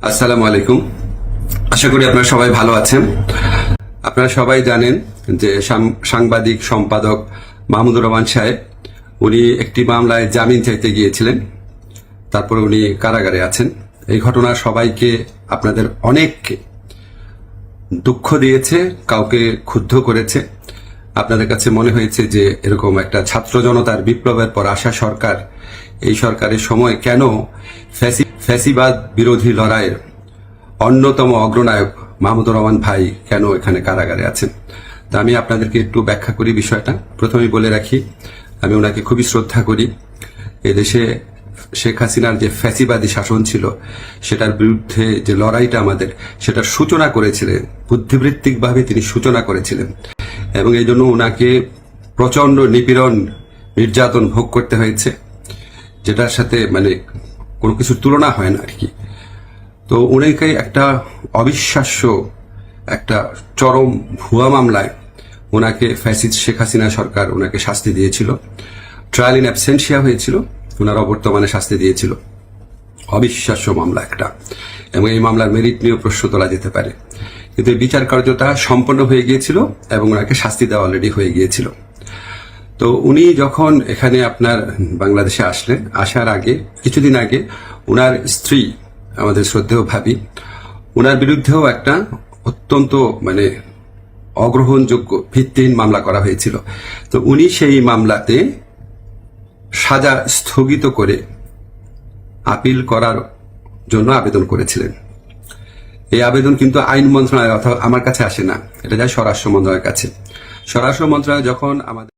আসসালামু আলাইকুম। আশা করি আপনারা সবাই ভালো আছেন। আপনারা সবাই জানেন যে সাংবাদিক সম্পাদক মাহমুদুর রহমান সাহেব উনি একটি মামলায় জামিন চাইতে গিয়েছিলেন, তারপরে উনি কারাগারে আছেন। এই ঘটনা সবাইকে, আপনাদের অনেককে দুঃখ দিয়েছে, কাউকে ক্ষুব্ধ করেছে। আপনাদের কাছে মনে হয়েছে যে এরকম একটা ছাত্র জনতার বিপ্লবের পর আসা সরকার, এই সরকারের সময় কেন ফ্যাসিবাদ বিরোধী লড়াইয়ের অন্যতম অগ্রনায়ক মাহমুদুর রহমান ভাই কেন এখানে কারাগারে আছেন। তা আমি আপনাদেরকে একটু ব্যাখ্যা করি বিষয়টা। প্রথমেই বলে রাখি, আমি ওনাকে খুবই শ্রদ্ধা করি। এদেশে শেখ হাসিনার যে ফ্যাসিবাদী শাসন ছিল, সেটার বিরুদ্ধে যে লড়াইটা আমাদের, সেটার সূচনা করেছিলেন, বুদ্ধিবৃত্তিকভাবে তিনি সূচনা করেছিলেন, এবং এই জন্য ওনাকে প্রচন্ড নিপীড়ন, নির্যাতন ভোগ করতে হয়েছে, যেটার সাথে কোনো কিছুর তুলনা হয় না আর কি। তো উনাকে একটা অবিশ্বাস্য, একটা চরম ভুয়া মামলায় ওনাকে ফ্যাসিস্ট শেখ হাসিনা সরকার ওনাকে শাস্তি দিয়েছিল। ট্রায়াল ইন অ্যাবসেন্সিয়া হয়েছিল, ওনার অবর্তমানে শাস্তি দিয়েছিল। অবিশ্বাস্য মামলা একটা, এবং এই মামলার মেরিট নিয়েও প্রশ্ন তোলা যেতে পারে, কিন্তু এই বিচার কার্যটা সম্পন্ন হয়ে গিয়েছিল এবং ওনাকে শাস্তি দেওয়া অলরেডি হয়ে গিয়েছিল। তো উনি যখন এখানে আপনার বাংলাদেশে আসলেন, আসার আগে কিছুদিন আগে ওনার স্ত্রী, আমাদের শ্রদ্ধেয় ভাবি, ওনার বিরুদ্ধেও একটা অত্যন্ত অগ্রহণযোগ্য ভিত্তিহীন মামলা করা হয়েছিল। তো উনি সেই মামলাতে সাজা স্থগিত করে আপিল করার জন্য আবেদন করেছিলেন। এই আবেদন কিন্তু আইন মন্ত্রণালয় অথবা আমার কাছে আসে না, এটা যায় স্বরাষ্ট্র মন্ত্রণালয়ের কাছে। স্বরাষ্ট্র মন্ত্রণালয় যখন আমাদের